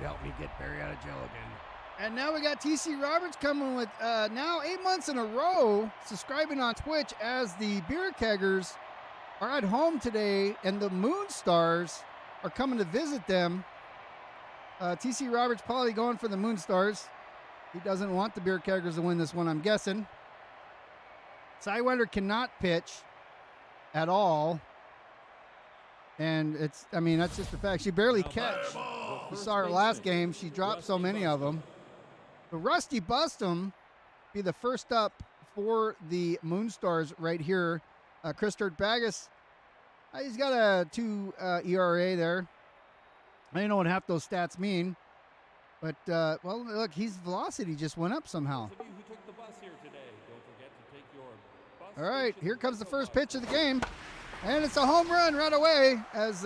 could help me get Barry out of jail again. And now we got TC Roberts coming with now 8 months in a row subscribing on Twitch as the Beer Keggers are at home today and the Moonstars are coming to visit them. TC Roberts probably going for the Moonstars. He doesn't want the Beer Keggers to win this one, I'm guessing. Sidewinder cannot pitch at all. And that's just the fact. She barely catch. You saw her last game. She dropped so many of them. The Rusty Bustum be the first up for the Moonstars right here. Chris Dirtbagus, he's got a 2 ERA there. I don't know what half those stats mean. But, well, look, his velocity just went up somehow. Those of you who took the bus here today, don't forget to take your bus. All right, here comes the first pitch of the game. And it's a home run right away as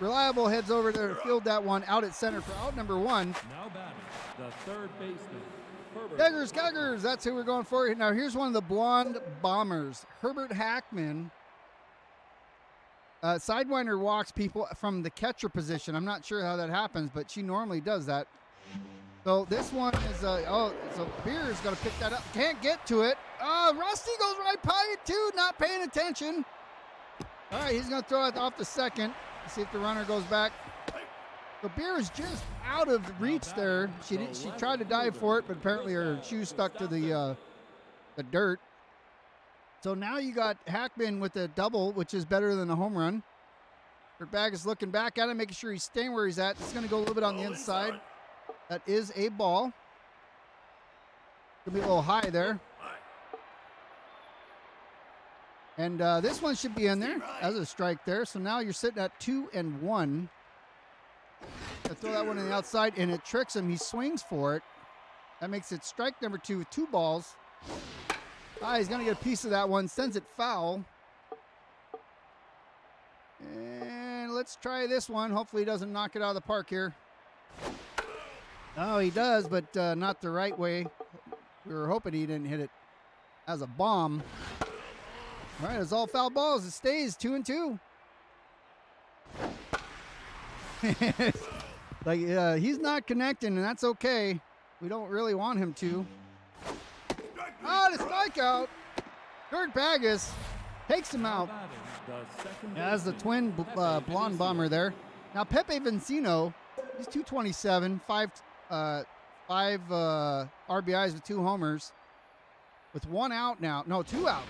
Reliable heads over there to field that one out at center for out number 1. Now batting, the third baseman, Herbert. Keggers, that's who we're going for. Now here's one of the blonde bombers, Herbert Hackman. Sidewinder walks people from the catcher position. I'm not sure how that happens, but she normally does that. So this one is, so Beer's going to pick that up. Can't get to it. Rusty goes right by it too, not paying attention. All right, he's going to throw it off the second. See if the runner goes back. The Beer is just out of reach there. She tried to dive for it, but apparently her shoe stuck to the dirt. So now you got Hackman with a double, which is better than a home run. Her bag is looking back at him, making sure he's staying where he's at. It's going to go a little bit on the inside. That is a ball. Could be a little high there. And this one should be in there as a strike there. So now you're sitting at 2-1. Throw that one on the outside, and it tricks him. He swings for it. That makes it strike number 2 with 2 balls. He's going to get a piece of that one. Sends it foul. And let's try this one. Hopefully he doesn't knock it out of the park here. Oh, he does, but not the right way. We were hoping he didn't hit it as a bomb. All right, it's all foul balls. It stays 2-2. He's not connecting, and that's okay. We don't really want him to. The strikeout. Dirtbagus takes him out. As the twin blonde bomber there. Now Pepe Vincino, he's 227, 5 RBIs with 2 homers. With 1 out now. No, 2 outs.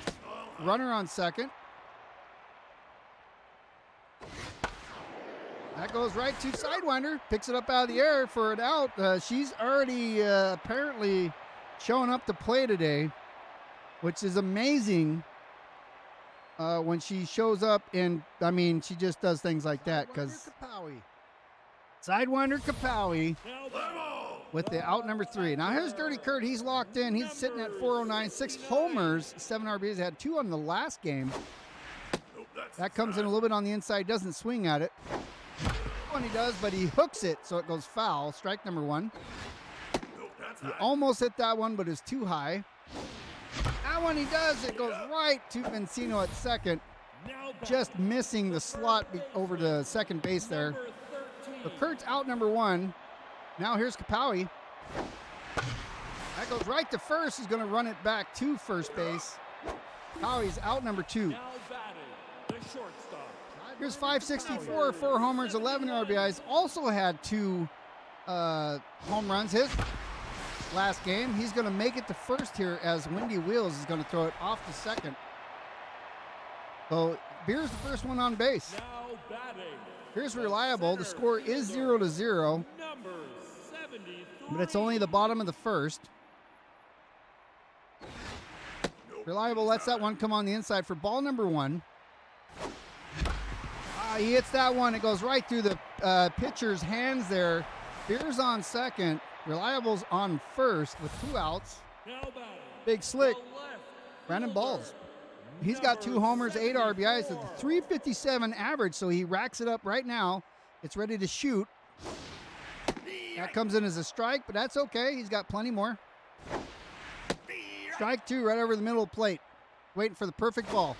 Runner on second. That goes right to Sidewinder. Picks it up out of the air for an out. She's already apparently showing up to play today, which is amazing when she shows up. And, she just does things like that because Sidewinder Kapowie with the out number 3. Now here's Dirty Kurt. He's locked in. He's sitting at 409, 6 homers, 7 RBIs. Had 2 on the last game. That comes in a little bit on the inside. Doesn't swing at it. One he does, but he hooks it, so it goes foul. Strike number 1. He almost hit that one, but it's too high. That one he does. It goes right to Vincino at second. Just missing the slot over to second base there. So Kurt's out number 1. Now here's Kapowie. That goes right to first. He's going to run it back to first base. Kapowie's out number 2. Now batting, the shortstop. Here's 564, 4 homers, 11 RBIs. Also had 2 home runs. His last game. He's going to make it to first here as Windy Wheels is going to throw it off to second. So Beer's the first one on base. Now batting. Here's Reliable. The score is 0-0. Number 73. But it's only the bottom of the first. Reliable lets that one come on the inside for ball number 1. He hits that one. It goes right through the pitcher's hands there. Beer's on second. Reliable's on first with 2 outs. Big slick. Brandon Balls. He's got 2 homers, 8 RBIs with a 357 average, so he racks it up right now. It's ready to shoot. That comes in as a strike, but that's okay. He's got plenty more. Strike 2 right over the middle of the plate. Waiting for the perfect ball.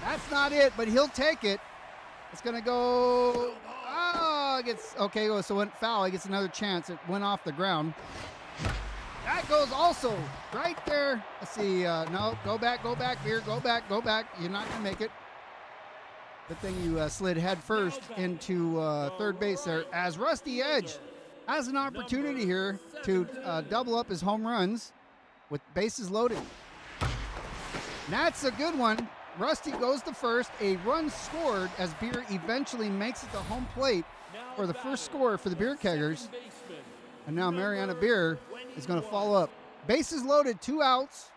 That's not it, but he'll take it. It's going to go, gets, okay, so it went foul. He gets another chance. It went off the ground. That goes also right there. Let's see. No, go back, Beer. Go back. You're not going to make it. Good thing you slid head first into third base there, as Rusty Edge has an opportunity here to double up his home runs with bases loaded. And that's a good one. Rusty goes to first. A run scored as Beer eventually makes it to home plate for the first score for the Beer Keggers. And now Mariana Beer is going to follow up. Bases loaded, 2 outs.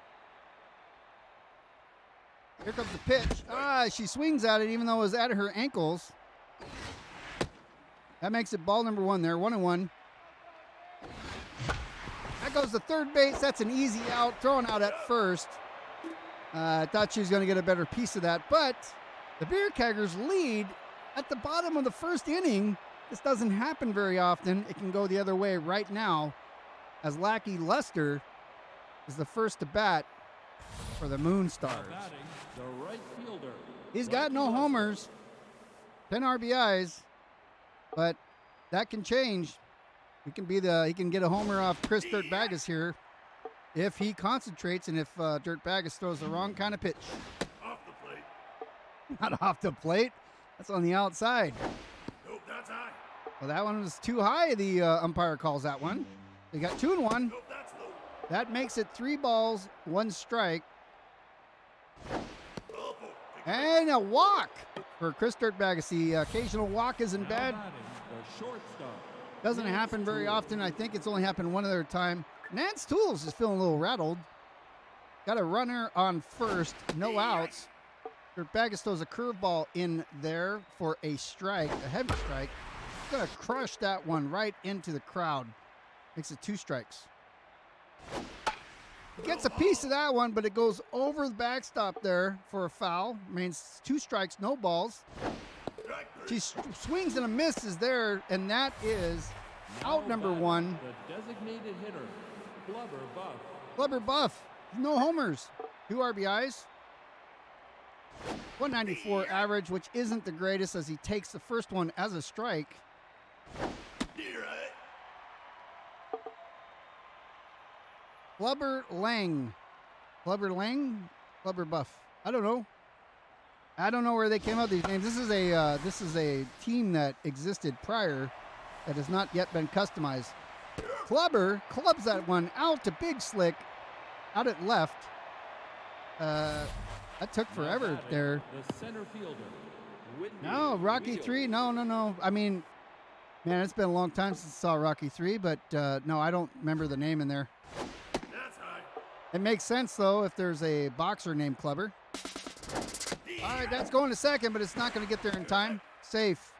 Here comes the pitch. She swings at it even though it was at her ankles. That makes it ball number 1 there, 1-1. That goes to third base. That's an easy out, thrown out at first. I thought she was going to get a better piece of that, but the Beer Keggers lead at the bottom of the first inning. This doesn't happen very often. It can go the other way right now, as Lackey Lester is the first to bat for the Moonstars. The right fielder. He's got no homers, 10 RBIs, but that can change. He can get a homer off Chris Dirtbagus here if he concentrates and if Dirtbagus throws the wrong kind of pitch. Off the plate. Not off the plate. That's on the outside. Nope, that's high. Well, that one was too high. The umpire calls that one. They got 2-1. Nope, that's low. That makes it 3 balls, 1 strike. Ball 4. And a walk for Chris Dirtbagus. The occasional walk isn't bad. The shortstop. Doesn't happen very often. I think it's only happened one other time. Nance Tools is feeling a little rattled. Got a runner on first, no outs. Dirtbagus throws a curveball in there for a strike, a heavy strike. Gonna crush that one right into the crowd. Makes it 2 strikes. Gets a piece of that one, but it goes over the backstop there for a foul. Means 2 strikes, no balls. She swings and a misses there, and that is out number 1. The designated hitter, Blubber Buff. Blubber Buff, no homers, 2 RBIs. 194 average, which isn't the greatest, as he takes the first one as a strike. You're right. Blubber Lang. Blubber Lang? Blubber Buff. I don't know. I don't know where they came up with these names. This is a team that existed prior that has not yet been customized. Clubber clubs that one out to Big Slick, out at left. That took forever there. The center fielder. Whitney No, Rocky Wheels. 3. No. I mean, man, it's been a long time since I saw Rocky 3, but no, I don't remember the name in there. That's high. It makes sense, though, if there's a boxer named Clubber. All right, that's going to second, but it's not going to get there in time. Safe.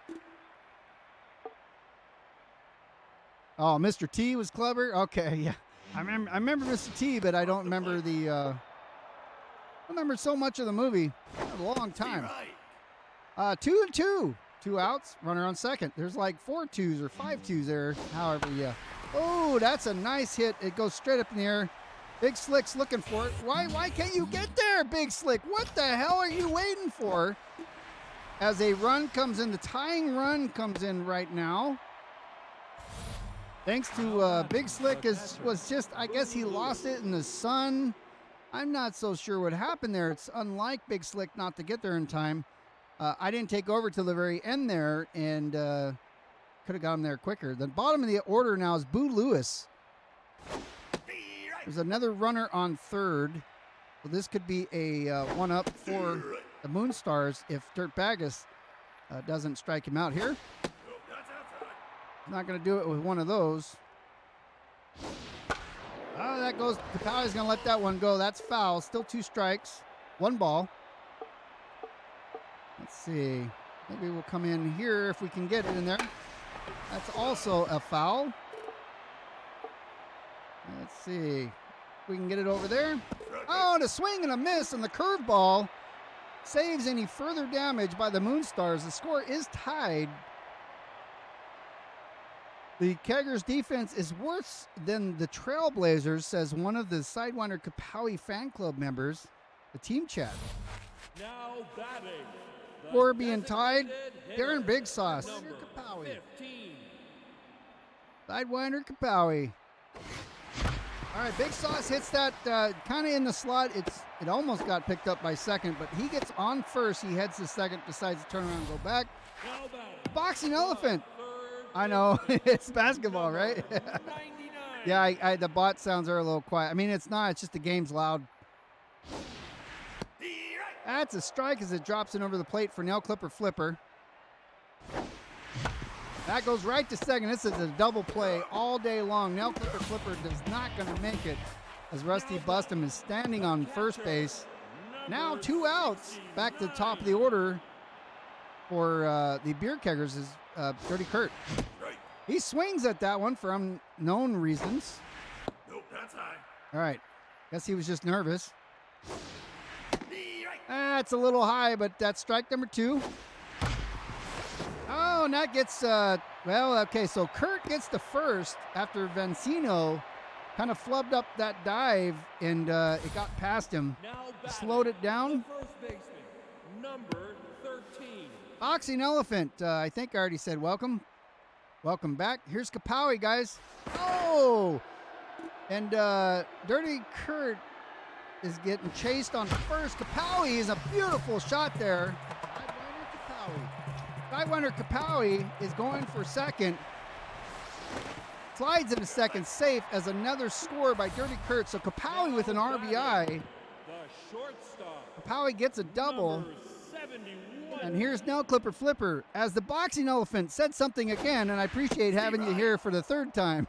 Oh, Mr. T was Clubber? Okay, yeah. I remember Mr. T, but I don't remember the... I remember so much of the movie. A long time. Right. 2-2. 2 outs. Runner on second. There's like 4 twos or 5 twos there. However, yeah. Oh, that's a nice hit. It goes straight up in the air. Big Slick's looking for it. Why can't you get there, Big Slick? What the hell are you waiting for? As a run comes in, the tying run comes in right now. Thanks to Big Slick was just, I guess he lost it in the sun. I'm not so sure what happened there. It's unlike Big Slick not to get there in time. I didn't take over till the very end there, and could have got him there quicker. The bottom of the order now is Boo Lewis. There's another runner on third. So this could be a one-up for the Moonstars if Dirtbagus doesn't strike him out here. Nope, that's outside. He's not going to do it with one of those. Oh, that goes. Capelli's going to let that one go. That's foul. Still 2 strikes. 1 ball. Let's see. Maybe we'll come in here if we can get it in there. That's also a foul. Let's see if we can get it over there. Oh, and a swing and a miss, and the curveball saves any further damage by the Moonstars. The score is tied. The Keggers defense is worse than the Trailblazers, says one of the Sidewinder Kapowie fan club members, the team chat. Now batting, score being tied. Darren Big Sauce. Kapowie. Sidewinder Kapowie. All right, Big Sauce hits that kind of in the slot. It almost got picked up by second, but he gets on first. He heads to second, decides to turn around and go back. Boxing Elephant. I know, it's basketball, right? Yeah, the bot sounds are a little quiet. I mean, it's not. It's just the game's loud. That's a strike as it drops in over the plate for Nail Clipper Flipper. That goes right to second. This is a double play all day long. Nail Clipper Flipper does not going to make it as Rusty Bustum is standing on first base. Now 2 outs. Back to the top of the order for the Beer Keggers is Dirty Kurt. He swings at that one for unknown reasons. Nope, that's high. All right. Guess he was just nervous. That's a little high, but that's strike number 2. Oh, and that gets, well, okay, so Kurt gets the first after Vancino kind of flubbed up that dive, and it got past him. Slowed it down. First baseman, number 13. Boxing Elephant, I think I already said welcome. Welcome back. Here's Kapowie, guys. Oh! And Dirty Kurt is getting chased on first. Kapowie is a beautiful shot there. Sidewinder Kapowie is going for second. Slides into second, safe as another score by Dirty Kurt. So Kapowie with an RBI. The shortstop. Kapowie gets a double. Number 71. And here's Nail Clipper Flipper as the Boxing Elephant said something again, and I appreciate having you here for the third time.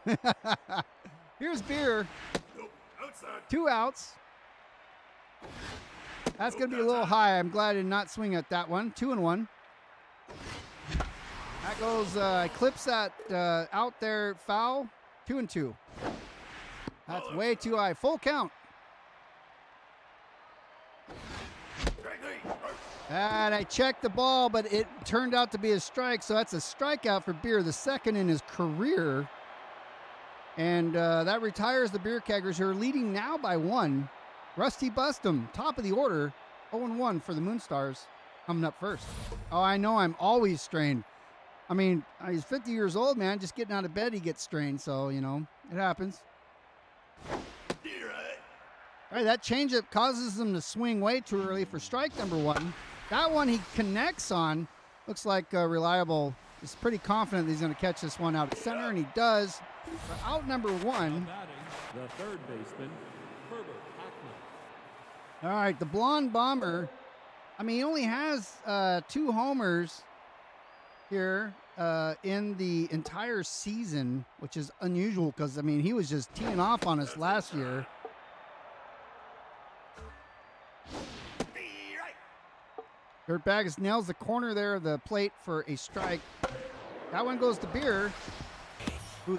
Here's Beer. Nope, outside. 2 outs. That's going to be a little high. I'm glad I did not swing at that one. 2-1. That goes, clips that out there foul. 2-2. That's way too high. Full count. And I checked the ball, but it turned out to be a strike. So that's a strikeout for Beer, the second in his career. And that retires the Beer Keggers, who are leading now by 1. Rusty Bustum, top of the order, 0-1 for the Moonstars, coming up first. Oh, I know, I'm always strained. I mean, he's 50 years old, man. Just getting out of bed, he gets strained. So, you know, it happens. All right, that changeup causes them to swing way too early for strike number 1. That one he connects on. Looks like Reliable is pretty confident that he's going to catch this one out at center, and he does. For out number 1. Batting, the third baseman, Herbert Hackman. All right, the Blonde Bomber. I mean, he only has 2 homers here in the entire season, which is unusual because, I mean, he was just teeing off on us last year. Kurt Baggis nails the corner there of the plate for a strike. That one goes to Beer. Who's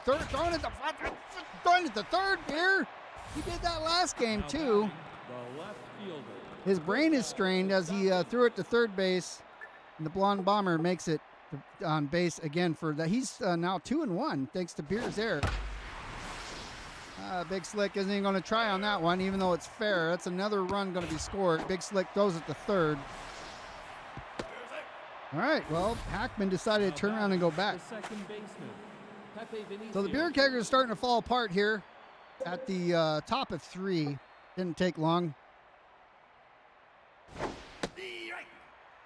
throwing at the third, Beer. He did that last game, too. The left fielder. His brain is strained as he threw it to third base. And the Blonde Bomber makes it on base again for that. He's now 2-1 thanks to Beer's error. Big Slick isn't even going to try on that one, even though it's fair. That's another run going to be scored. Big Slick throws it to third. All right, well, Hackman decided to turn around and go back. The second baseman, Pepe Vinicio. So the Beer Keggers is starting to fall apart here at the top of 3. Didn't take long.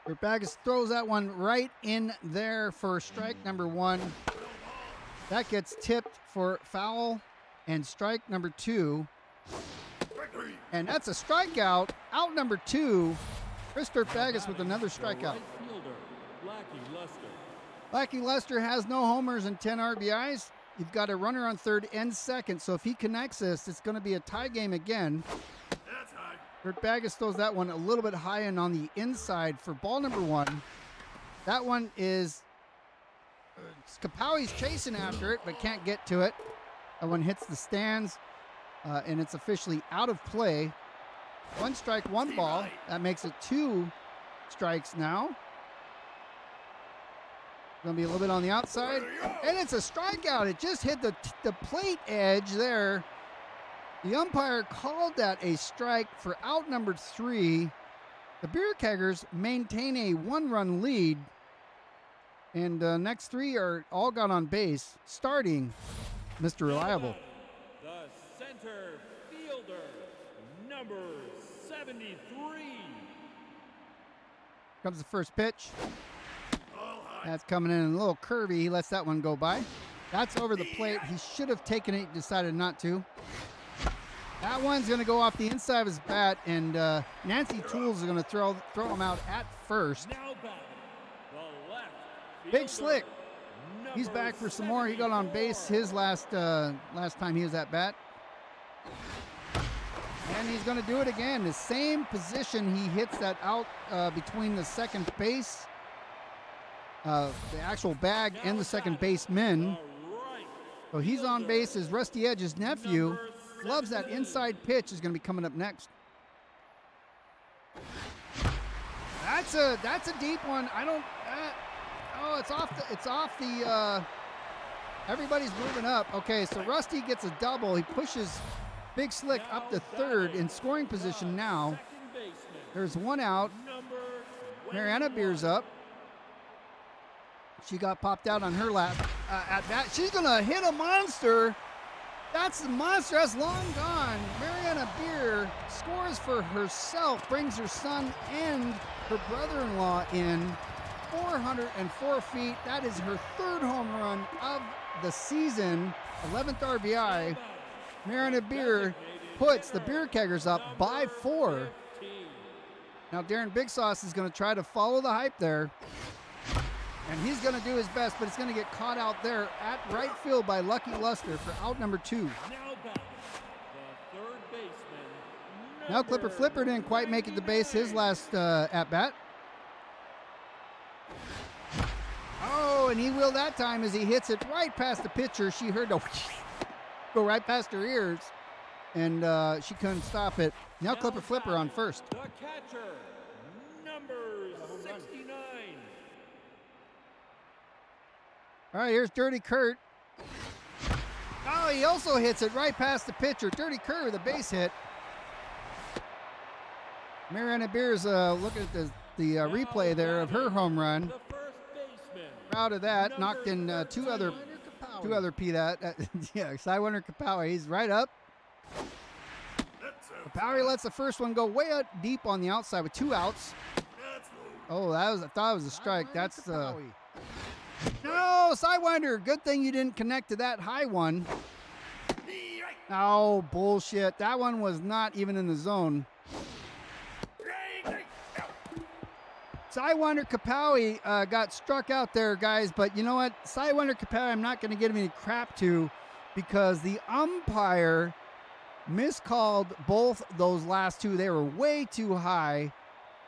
Kurt Baggis throws that one right in there for strike number 1. That gets tipped for foul and strike number 2. And that's a strikeout. Out number 2. Chris Kurt Baggis with another strikeout. Right fielder, Blackie Lester. Blackie Lester has no homers and 10 RBIs. You've got a runner on third and second. So if he connects this, it's going to be a tie game again. That's high. Kurt Baggis throws that one a little bit high and on the inside for ball number 1. That one is Kapowie's chasing after it, but can't get to it. That one hits the stands, and it's officially out of play. 1 strike, 1 ball. That makes it 2 strikes now. Going to be a little bit on the outside. And it's a strikeout. It just hit the plate edge there. The umpire called that a strike for out number 3. The Beer Keggers maintain a 1-run lead, and the next 3 are all got on base, starting Mr. Reliable. The center fielder, number 73. Comes the first pitch. All high. That's coming in a little curvy. He lets that one go by. That's over the plate. He should have taken it, decided not to. That one's going to go off the inside of his bat, and Nancy Tools is going to throw him out at first. Now batting, the left Big fielder, Slick. He's number back for some more. He got on base 74. his last time he was at bat. And he's going to do it again. The same position he hits that out between the second base, the actual bag, and the second baseman. The right So he's on fielder, base as Rusty Edge's nephew. number Loves that 17. inside pitch is going to be coming up next. That's a deep one. I don't. Oh, it's off the. Everybody's moving up. Okay, so Rusty gets a double. He pushes Big Slick up to third in scoring position now. Second baseman, There's one out. number Mariana 21. Beer's up. She got popped out on her lap at bat. She's gonna hit a monster. That's the monster. That's long gone. Mariana Beer scores for herself, brings her son and her brother-in-law in 404 feet. That is her 3rd home run of the season, 11th RBI. Mariana Beer puts the Beer Keggers up by 4. 15. Now Darren Big Sauce is going to try to follow the hype there. And he's going to do his best, but it's going to get caught out there at right field by Lucky Luster for out number 2. Now batting, the third baseman, Now Clipper number Flipper didn't quite make it to base his last at-bat. Oh, and he will that time as he hits it right past the pitcher. She heard the go right past her ears, and she couldn't stop it. Now Clipper Flipper on first. The catcher, number 69. All right, here's Dirty Kurt. Oh, he also hits it right past the pitcher. Dirty Kurt with a base hit. Mariana Beer's looking at the replay there of her home run. The first baseman, Proud of that. Knocked in number two other 21. P that. Yeah, Sidewinder Kapow. He's right up. That's out. Kapow lets the first one go way out deep on the outside with 2 outs. That's low. Oh, I thought it was a strike. That's no, Sidewinder. Good thing you didn't connect to that high one. Knee right. Oh, bullshit. That one was not even in the zone. Right. Out. Sidewinder Kapow got struck out there, guys. But you know what? Sidewinder Kapow, I'm not going to give him any crap to because the umpire miscalled both those last 2. They were way too high.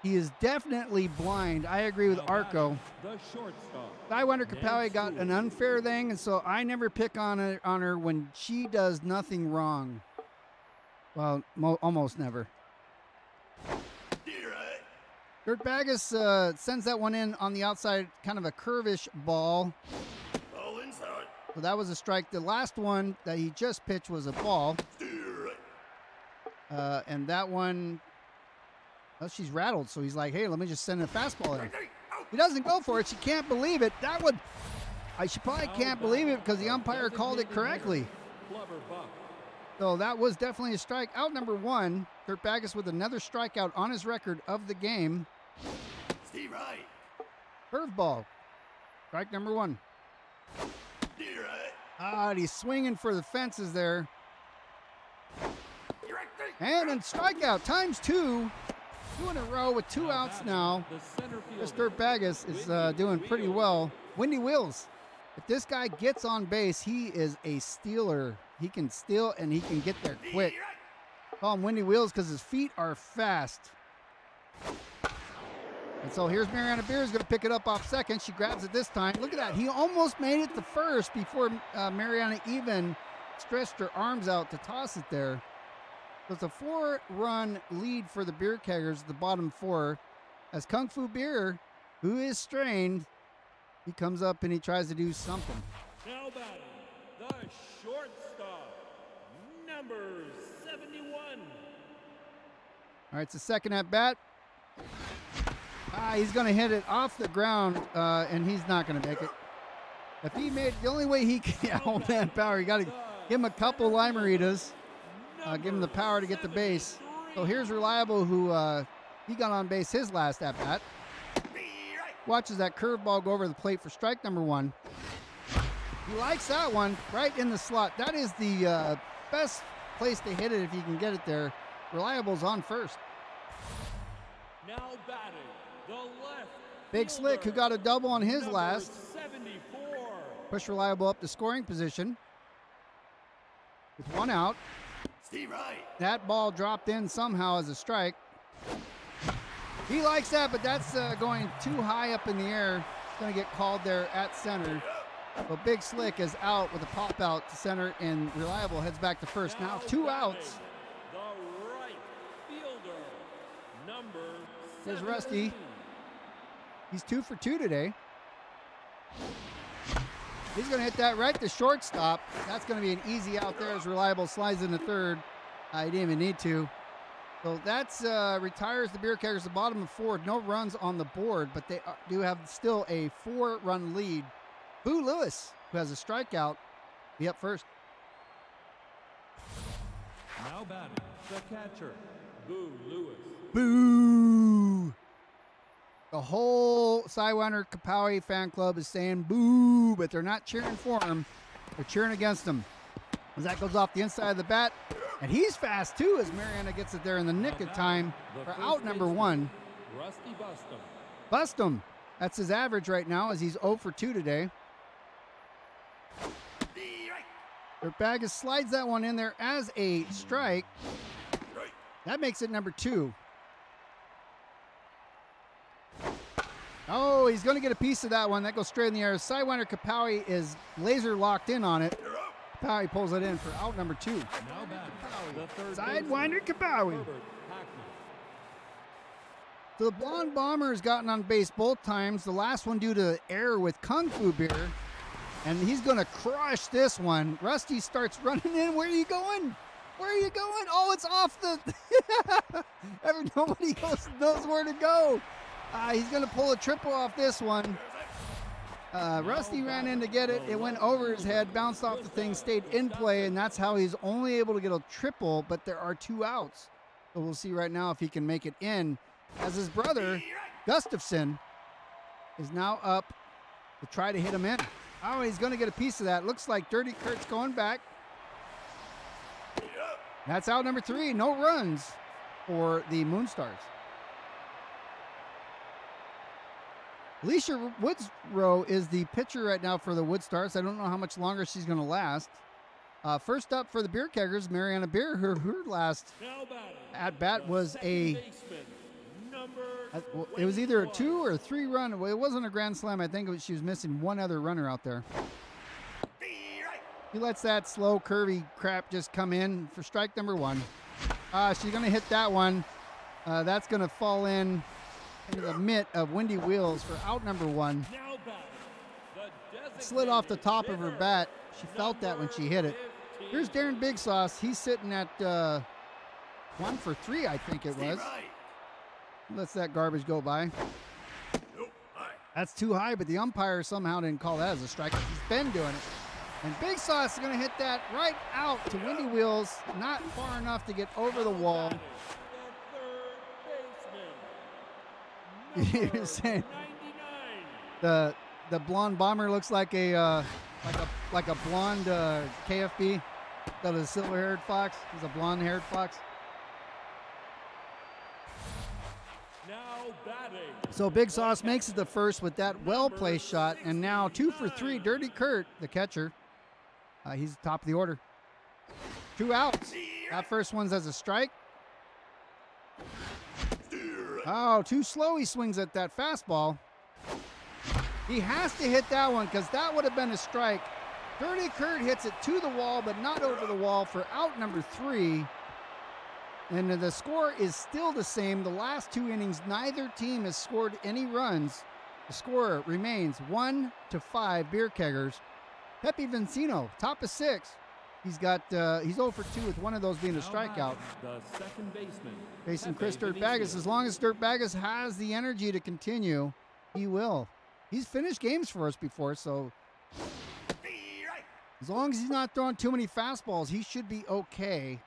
He is definitely blind. I agree with Now Arco. batting, the shortstop, Sidewinder Kapow got an unfair thing, and so I never pick on her when she does nothing wrong. Well, almost never. Knee right. Kurt Baggis sends that one in on the outside, kind of a curvish ball. Ball inside. So that was a strike. The last one that he just pitched was a ball. Steer right. And that one, well, she's rattled. So he's like, hey, let me just send a fastball in. Right. Out. He doesn't go for it. She can't believe it. She probably can't believe it because the umpire called it correctly. Flubber Buck, So that was definitely a strike. Out number 1, Kurt Baggis with another strikeout on his record of the game. Steve right. Curveball. Strike number 1. Knee right. Ah, and he's swinging for the fences there. Knee right. And then strikeout times 2. 2 in a row with 2 now outs batting, now. the center This fielder, Kurt Baggis is doing pretty well. Windy Wheels. If this guy gets on base, he is a stealer. He can steal and he can get there quick. Knee right. Call him Windy Wheels because his feet are fast. And so here's Mariana Beer is going to pick it up off second. She grabs it this time. Look at that. He almost made it to first before Mariana even stretched her arms out to toss it there. So it's a 4-run lead for the Beer Keggers, the bottom 4. As Kungfubeer, who is strained, he comes up and he tries to do something. now batting, the shortstop, number 71. All right, it's the second at bat. He's going to hit it off the ground, and he's not going to make it. If he made the only way he can, oh man, power. You got to give him a couple limeritas. Give him the power to get the base. So here's Reliable, who he got on base his last at bat. Watches that curveball go over the plate for strike number 1. He likes that one right in the slot. That is the best place to hit it if you can get it there. Reliable's on first. Now batting, the left Big Slick, who got a double on his number last. 74. Push Reliable up to scoring position. With 1 out. Steve Wright. That ball dropped in somehow as a strike. He likes that, but that's going too high up in the air. It's going to get called there at center. But Big Slick is out with a pop out to center, and Reliable heads back to first. Now 2 outs. The right fielder, number Here's Rusty. He's 2 for 2 today. He's going to hit that right to shortstop. That's going to be an easy out there as Reliable slides into third. He didn't even need to. So that's retires the Beer Keggers, the bottom of 4. No runs on the board, but they do have still a 4-run lead. Boo Lewis, who has a strikeout, be up first. Now batting, the catcher, Boo Lewis. Boo! The whole Sidewinder Kapowie fan club is saying boo, but they're not cheering for him. They're cheering against him. As that goes off the inside of the bat, and he's fast too as Mariana gets it there in the nick of time for out number 1. Rusty Bustum. Bustum. That's his average right now as he's 0 for 2 today. Dirtbag slides that one in there as a strike. That makes it number 2. Oh, he's going to get a piece of that one. That goes straight in the air. Sidewinder Kapowie is laser locked in on it. Kapowie pulls it in for out number 2. Now batting, the third Sidewinder Kapowie. Herbert Hackman. So the Blonde Bomber has gotten on base both times. The last one due to error with Kungfubeer. And he's going to crush this one. Rusty starts running in. Where are you going? Where are you going? Oh, it's off the... Nobody else knows where to go. He's going to pull a triple off this one. Rusty ran in to get it. It went over his head, bounced off the thing, stayed in play, and that's how he's only able to get a triple, but there are 2 outs. So we'll see right now if he can make it in. As his brother, Gustafson, is now up to try to hit him in. Oh, he's going to get a piece of that. Looks like Dirty Kurt's going back. That's out number 3. No runs for the Moonstars. Alicia Woodsrow is the pitcher right now for the Woodstars. I don't know how much longer she's going to last. First up for the Beer Keggers, Mariana Beer, her last at bat was it was either a 2 or 3 run. It wasn't a grand slam. I think she was missing one other runner out there. He lets that slow, curvy crap just come in for strike number 1. She's going to hit that one. That's going to fall in into the mitt of Windy Wheels for out number 1. Slid off the top of her bat. She felt that when she hit it. Here's Darren Big Sauce. He's sitting at 1 for 3, I think it was. Lets that garbage go by. That's too high, but the umpire somehow didn't call that as a strike. He's been doing it. And Big Sauce is going to hit that right out to Windy Wheels. Not far enough to get over the wall. You're saying the Blonde Bomber looks like a blonde KFB. That was a silver-haired fox. He's a blonde-haired fox. So Big Sauce makes it the first with that well-placed shot, and now 2 for 3. Dirty Kurt, the catcher. He's top of the order. 2 outs. That first one's as a strike. Oh, too slow. He swings at that fastball. He has to hit that one because that would have been a strike. Dirty Kurt hits it to the wall, but not over the wall for out number 3. And the score is still the same. The last 2 innings, neither team has scored any runs. The score remains 1-5 Beer Keggers. Pepe Vincino, top of 6. He's 0 for 2 with one of those being a strikeout. The second baseman. Facing Pepe Chris Dirt Vinicius. Baggis. As long as Dirt Baggis has the energy to continue, he will. He's finished games for us before, so as long as he's not throwing too many fastballs, he should be okay.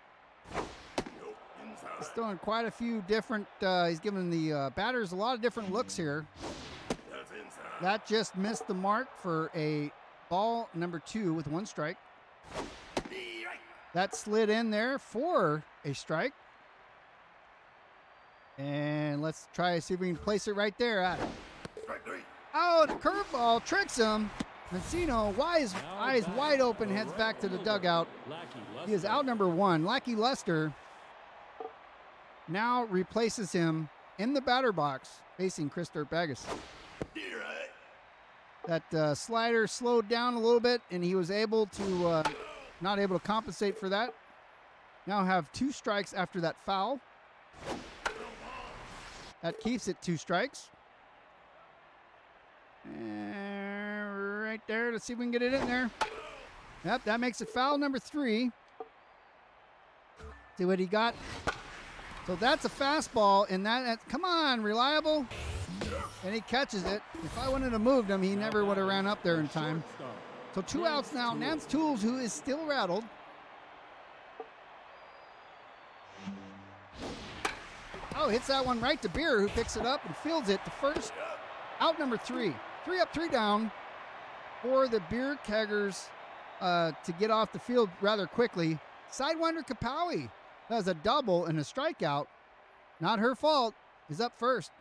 He's throwing quite a few different, he's giving the batters a lot of different looks here. That just missed the mark for a ball number 2 with 1 strike. That slid in there for a strike. And let's try to see if we can place it right there. Oh, the curveball tricks him. Mancino, eyes wide open, heads back to the dugout. He is out number 1. Lackey Lester now replaces him in the batter box facing Chris Dirt Baggis. That slider slowed down a little bit, and he was able to not able to compensate for that. Now have 2 strikes after that foul. That keeps it 2 strikes. And right there. Let's see if we can get it in there. Yep, that makes it foul number 3. See what he got. So that's a fastball, and that come on, reliable. And he catches it. If I wanted to move him, he never would have ran up there in time. So 2 outs now. Nance Tools, who is still rattled. Oh, hits that one right to Beer, who picks it up and fields it to first. Out number 3. 3 up, 3 down for the Beer Keggers to get off the field rather quickly. Sidewinder Kapowie does a double and a strikeout. Not her fault. Is up first.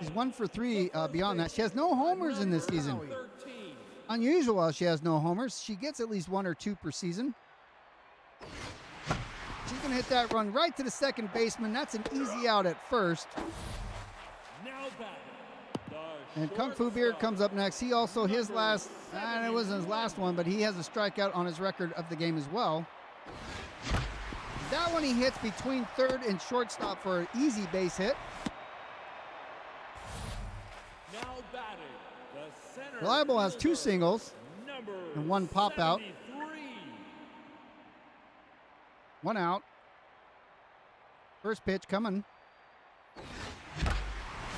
She's 1 for 3 beyond that. She has no homers in this season. Unusual she has no homers. She gets at least 1 or 2 per season. She's going to hit that run right to the second baseman. That's an easy out at first. And Kungfubeer comes up next. He also, his last, it wasn't his last one, but he has a strikeout on his record of the game as well. That one he hits between third and shortstop for an easy base hit. Reliable has 2 singles and 1 pop out. 1 out. First pitch coming.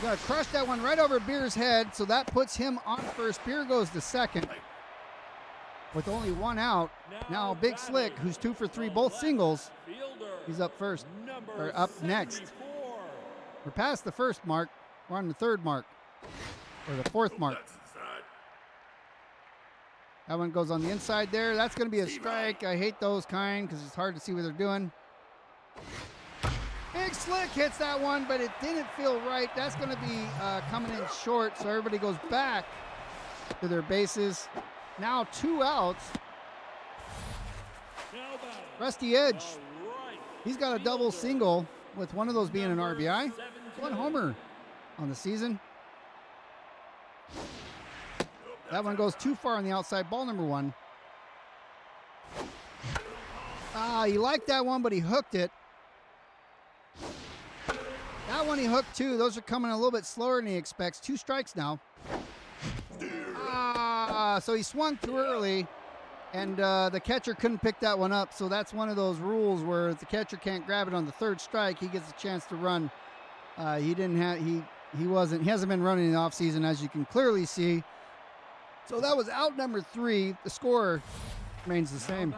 Gonna crush that one right over Beer's head, so that puts him on first. Beer goes to second with only 1 out. Now Big Slick, who's 2 for 3, both singles. He's up first, or up next. We're past the first mark. We're on the 3rd mark, or the 4th mark. That one goes on the inside there. That's going to be a strike. I hate those kind because it's hard to see what they're doing. Big Slick hits that one, but it didn't feel right. That's going to be coming in short, so everybody goes back to their bases. Now 2 outs. Rusty Edge. He's got a double single with one of those being an RBI. 1 homer on the season. That one goes too far on the outside. Ball number 1. He liked that one, but he hooked it. That one he hooked too. Those are coming a little bit slower than he expects. 2 strikes now. So he swung too early, and the catcher couldn't pick that one up. So that's one of those rules where if the catcher can't grab it on the 3rd strike, he gets a chance to run. He hasn't been running in the offseason, as you can clearly see. So that was out number 3. The score remains the same.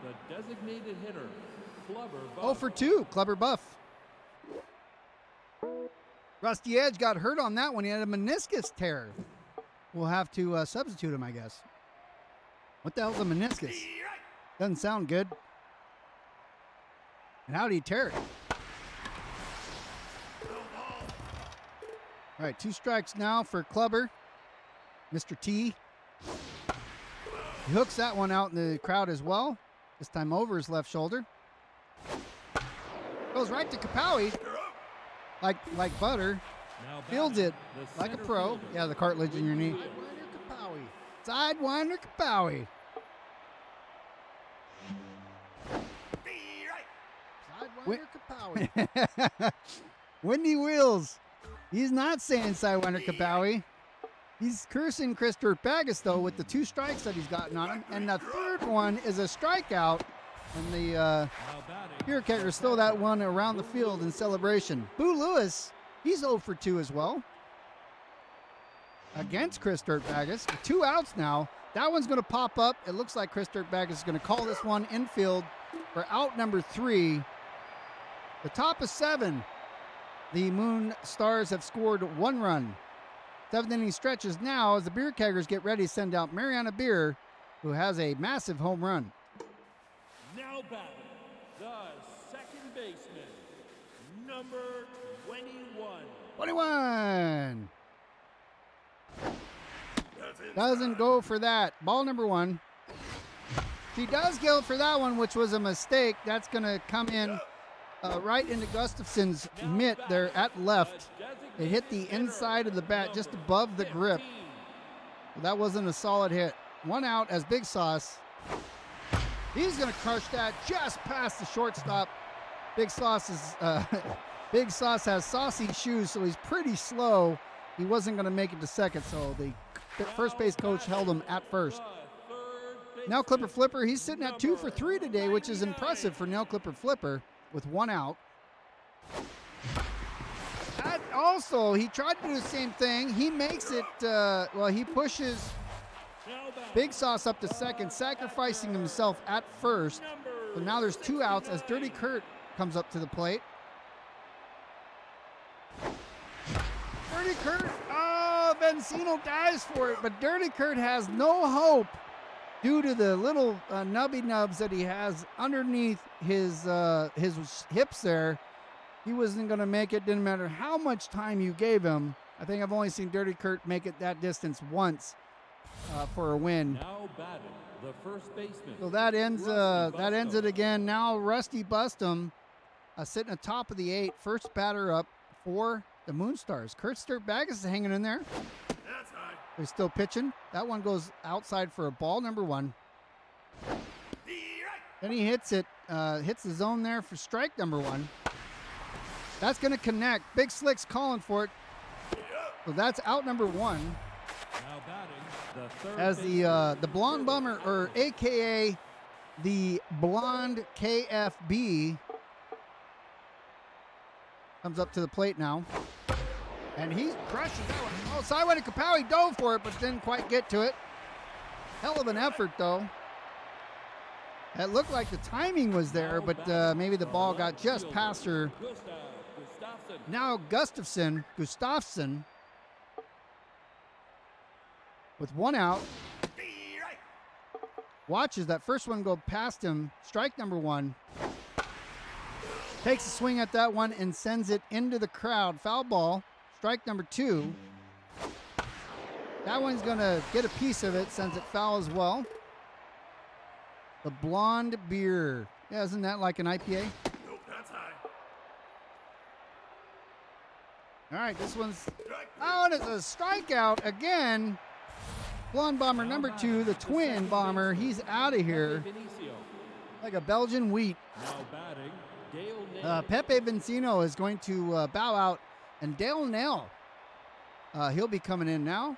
The designated hitter, Clubber Buff. 0 for 2, Clubber Buff. Rusty Edge got hurt on that one. He had a meniscus tear. We'll have to substitute him, I guess. What the hell's a meniscus? Doesn't sound good. And how did he tear it? All right, 2 strikes now for Clubber. Mr. T. He hooks that one out in the crowd as well. This time over his left shoulder. Goes right to Kapowie. Like butter. Fields it like a pro. Yeah, the cartilage in your knee. Sidewinder Kapowie. Sidewinder Kapowie. Windy Wheels. He's not saying Sidewinder Kapowie. He's cursing Chris Dirtbagus, though, with the 2 strikes that he's gotten on him. And the third one is a strikeout. And the Beer Keggers throw that one around the field in celebration. Boo Lewis, he's 0 for 2 as well against Chris Dirtbagus. 2 outs now. That one's going to pop up. It looks like Chris Dirtbagus is going to call this one infield for out number 3. The top of 7. The Moonstars have scored 1 run. 7th inning stretches now as the Beer Keggers get ready to send out Mariana Beer, who has a massive home run. Now batting, the second baseman, number 21. 21. That's it. Doesn't go for that. Ball number 1. She does go for that one, which was a mistake. That's going to come in right into Gustafson's mitt there at left. It hit the inside of the bat just above the grip. That wasn't a solid hit. 1 out as Big Sauce. He's going to crush that just past the shortstop. Big Sauce has saucy shoes, so he's pretty slow. He wasn't going to make it to second, so the first base coach held him at first. Nail Clipper Flipper, he's sitting at 2 for 3 today, which is impressive for Nail Clipper Flipper with 1 out. And also, he tried to do the same thing. He makes it, he pushes Big Sauce up to second, sacrificing himself at first. So now there's 2 outs as Dirty Kurt comes up to the plate. Dirty Kurt, Vencino dives for it, but Dirty Kurt has no hope due to the little nubby nubs that he has underneath his hips there. He wasn't going to make it. Didn't matter how much time you gave him. I think I've only seen Dirty Kurt make it that distance once for a win. Now batting, the first baseman. So that ends it again. Now Rusty Bustum sitting atop of the 8, first batter up for the Moonstars. Kurt Dirtbagus is hanging in there. That's high. They're still pitching. That one goes outside for a ball number 1. Then he hits it, hits the zone there for strike number 1. That's going to connect. Big Slick's calling for it. So that's out number 1. Now batting, the third As baseman. the Blonde Bummer, or AKA the Blonde KFB, comes up to the plate now. And he crushes that one. Oh, Sidewinder Kapow, dove for it, but didn't quite get to it. Hell of an effort, though. It looked like the timing was there, but maybe the ball got just past her. Gustafsson. Now Gustafson, with 1 out, watches that first one go past him. Strike number 1. Takes a swing at that one and sends it into the crowd. Foul ball. Strike number 2. That one's going to get a piece of it, sends it foul as well. The Blonde Beer. Yeah, isn't that like an IPA? Nope, that's high. All right, this one's... Strike. Oh, and it's a strikeout again. Blonde Bomber number 2, the Twin Bomber. He's out of here Vinicio. like a Belgian wheat. Now batting, Dale Nail. Pepe Vincino is going to bow out. And Dale Nail, he'll be coming in now.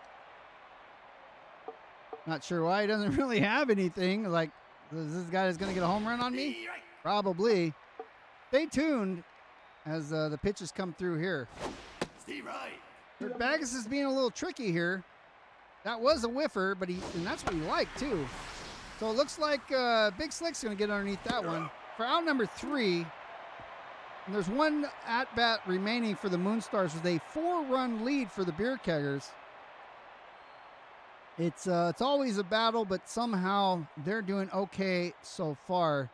Not sure why. He doesn't really have anything. Like, this guy is going to get a home run on me? Probably. Stay tuned as the pitches come through here. Steve Wright. Dirtbagus is being a little tricky here. That was a whiffer, but and that's what he liked, too. So it looks like Big Slick's going to get underneath that one. For out number 3, and there's 1 at-bat remaining for the Moonstars with a 4-run lead for the Beer Keggers. It's always a battle, but somehow they're doing okay so far.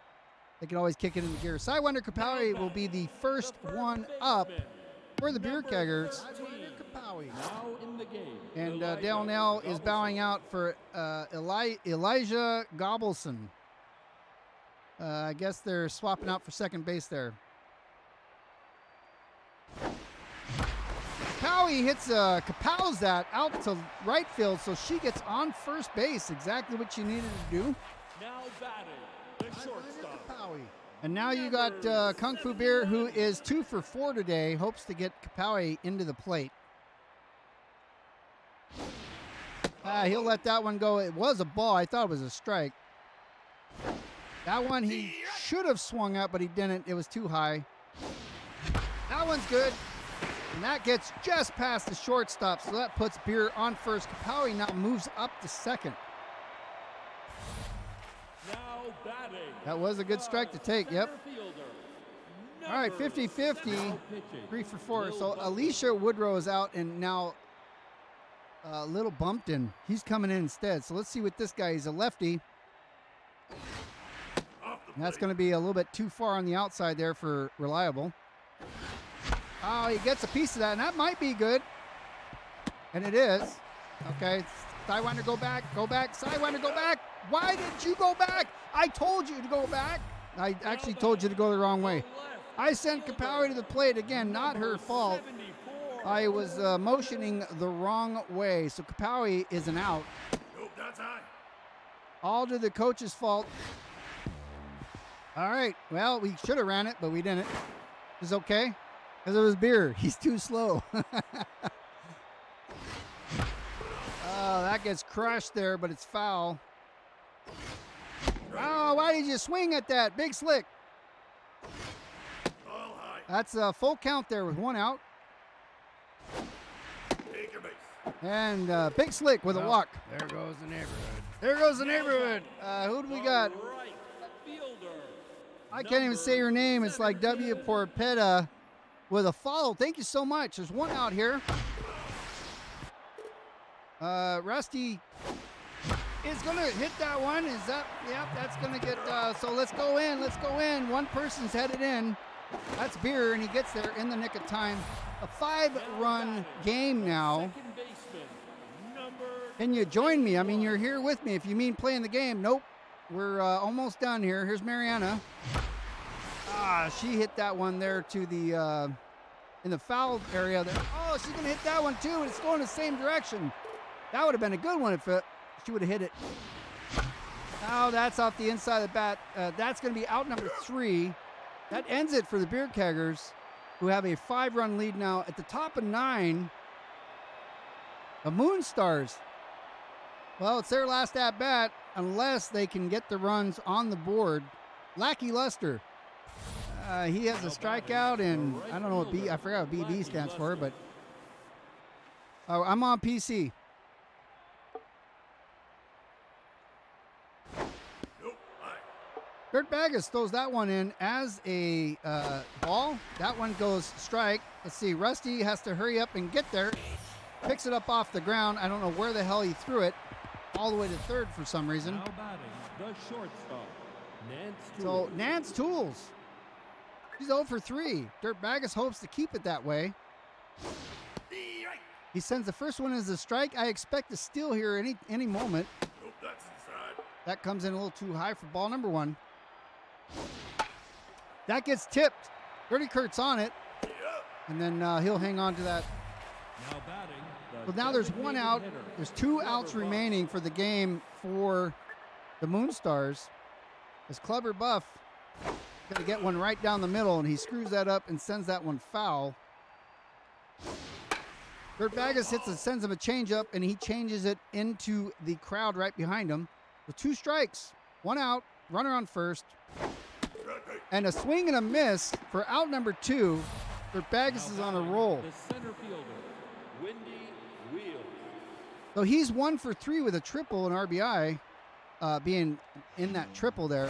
They can always kick it into gear. Sidewinder Kapow will be the first one up for the Beer Keggers. Now in the game. And Dale Nail is bowing out for Elijah Gobelson. I guess they're swapping out for second base there. Kapow Kapow's that out to right field, so she gets on first base. Exactly what she needed to do. Now batting, the shortstop. And now you got Kungfubeer, who is 2 for 4 today, hopes to get Kapow into the plate. He'll let that one go. It was a ball. I thought it was a strike. That one he should have swung at, but he didn't. It was too high. That one's good. And that gets just past the shortstop, so that puts Beer on first. Kapowie now moves up to second. Now batting. That was a good strike to take, yep. Center fielder, All right, number 50-50, now pitching, 3 for 4. Lil So Bumpton. Alicia Woodrow is out, and now Little Bumpton, he's coming in instead. So let's see what this guy, he's a lefty. And that's going to be a little bit too far on the outside there for Reliable. Oh, he gets a piece of that, and that might be good. And it is. Okay, Sidewinder, go back, Sidewinder, go back. Why didn't you go back? I told you to go back. I actually told you to go the wrong way. I sent Kapowie to the plate again, not her fault. 74. I was motioning the wrong way, so Kapowie is an out. Nope, that's high. All to the coach's fault. All right, well, we should have ran it, but we didn't. It's okay, because it was Beer. He's too slow. Oh, that gets crushed there, but it's foul. Oh, why did you swing at that? Big Slick. All high. That's a full count there with one out. Take your base. And Big Slick with a Well, walk. There goes the neighborhood. There goes the neighborhood. Who do we got? Right fielder. I can't even say your name. It's like W. Porpetta with a follow. Thank you so much. There's one out here. Rusty is going to hit that one. Is that? Yep, that's going to get. So let's go in. Let's go in. One person's headed in. That's Beer, and he gets there in the nick of time. A 5-run game now. Second baseman, number Can you join me? I mean, you're here with me. If you mean playing the game, nope. We're almost done here. Here's Mariana. She hit that one there to the in the foul area there. Oh, she's gonna hit that one too, and it's going the same direction. That would have been a good one if she would have hit it. Oh, that's off the inside of the bat. That's gonna be out number 3. That ends it for the Beer Keggers, who have a 5-run lead now. At the top of 9, the Moonstars. Well, it's their last at bat unless they can get the runs on the board. Lackey Luster. He has a strikeout, and I don't know what I forgot what BB stands for, but I'm on PC. Nope, high. Kurt Baggis throws that one in as a ball. That one goes strike. Let's see. Rusty has to hurry up and get there. Picks it up off the ground. I don't know where the hell he threw it. All the way to third for some reason. now batting the shortstop, Nance So Toole. Nance Tools. He's 0 for 3. Dirt Baggis hopes to keep it that way. The right. He sends the first one as a strike. I expect a steal here any moment. Nope, that's inside. That comes in a little too high for ball number 1. That gets tipped. Dirty Kurt's on it, Yep. and then he'll hang on to that. Now batting So now there's one out. There's 2 outs remaining for the game for the Moonstars. As Clever Buff going to get one right down the middle, and he screws that up and sends that one foul. Kurt Baggis sends him a changeup, and he changes it into the crowd right behind him. With 2 strikes, 1 out, runner on first, and a swing and a miss for out number 2. Kurt Baggis is on a roll. The center fielder, Windy Wheels. So he's 1 for 3 with a triple and RBI, being in that triple there.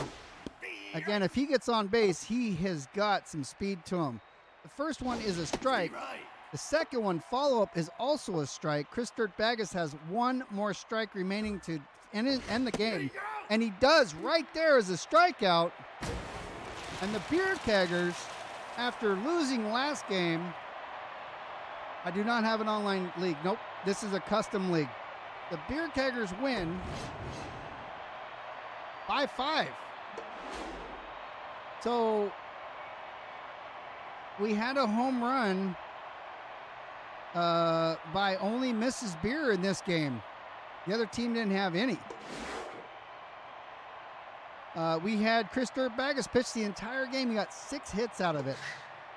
Again, if he gets on base, he has got some speed to him. The first one is a strike. Right. The second one, follow-up, is also a strike. Chris Dirt Baggis has 1 more strike remaining to end the game. And he does right there as a strikeout. And the Beer Keggers, after losing last game, I do not have an online league. Nope, this is a custom league. The Beer Keggers win by 5. So we had a home run by only Mrs. Beer in this game. The other team didn't have any. We had Chris Dirt Baggis pitch the entire game. He got 6 hits out of it.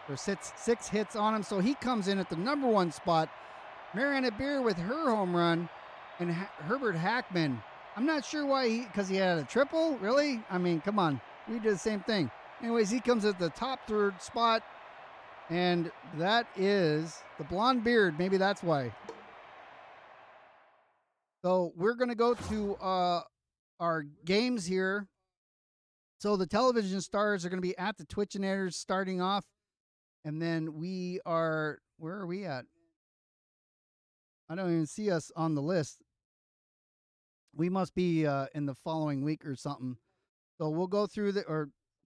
There's 6 hits on him, so he comes in at the number 1 spot. Mariana Beer with her home run And Herbert Hackman, I'm not sure why because he had a triple. Really? I mean, come on. We did the same thing. Anyways, he comes at the top third spot. And that is the blonde beard. Maybe that's why. So we're going to go to our games here. So the television stars are going to be at the Twitchinators starting off. And then we are, where are we at? I don't even see us on the list. We must be in the following week or something. So we'll go through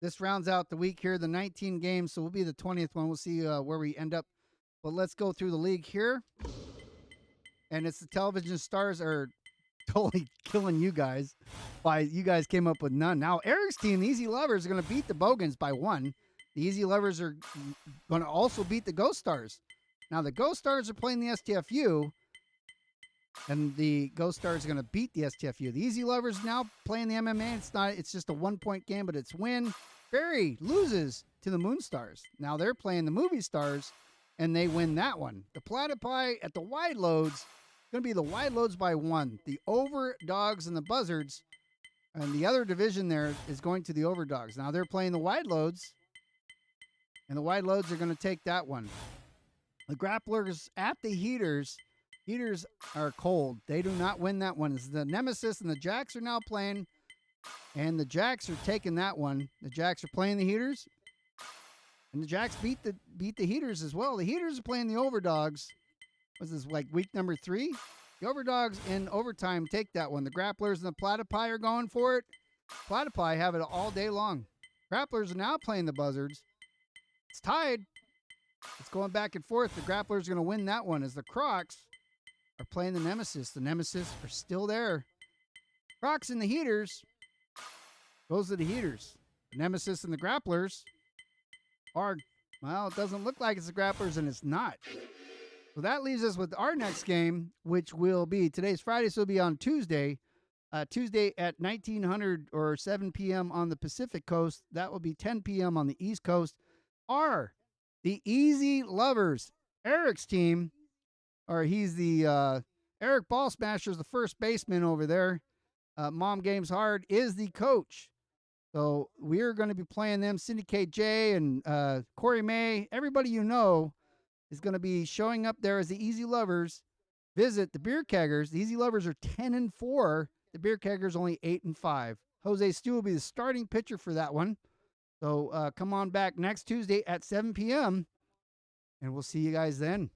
this rounds out the week here, the 19 games. So we'll be the 20th one. We'll see where we end up. But let's go through the league here. And it's the television stars are totally killing you guys. You guys came up with none. Now, Eric's team, the Easy Lovers, are going to beat the Bogans by 1. The Easy Lovers are going to also beat the Ghost Stars. Now, the Ghost Stars are playing the STFU. And the Ghost Stars are going to beat the STFU. The Easy Lovers now playing the MMA. It's just a 1-point game, but it's win. Barry loses to the Moonstars. Now they're playing the Movie Stars, and they win that one. The Platypi at the Wide Loads, going to be the Wide Loads by 1. The Overdogs and the Buzzards, and the other division there is going to the Overdogs. Now they're playing the Wide Loads, and the Wide Loads are going to take that one. The Grapplers at the Heaters. Heaters are cold. They do not win that one. It's the Nemesis and the Jacks are now playing, and the Jacks are taking that one. The Jacks are playing the Heaters, and the Jacks beat the Heaters as well. The Heaters are playing the Overdogs. Was this like week number 3? The Overdogs in overtime take that one. The Grapplers and the Platypi are going for it. Platypi have it all day long. Grapplers are now playing the Buzzards. It's tied. It's going back and forth. The Grapplers are going to win that one as the Crocs are playing the Nemesis. The Nemesis are still there. Crocs and the Heaters. Those are the Heaters. The Nemesis and the Grapplers are, well, it doesn't look like it's the Grapplers, and it's not. So that leaves us with our next game, which will be, today's Friday, so it'll be on Tuesday. Tuesday at 1900 or 7 p.m. on the Pacific Coast. That will be 10 p.m. on the East Coast. Are the Easy Lovers, Eric's team, or he's the Eric Ball Smasher's the first baseman over there. Mom Games Hard is the coach. So we're going to be playing them. Syndicate J and Corey May, everybody you know, is going to be showing up there as the Easy Lovers. Visit the Beer Keggers. The Easy Lovers are 10-4. The Beer Keggers only 8-5. Jose Stu will be the starting pitcher for that one. So come on back next Tuesday at 7 p.m. and we'll see you guys then.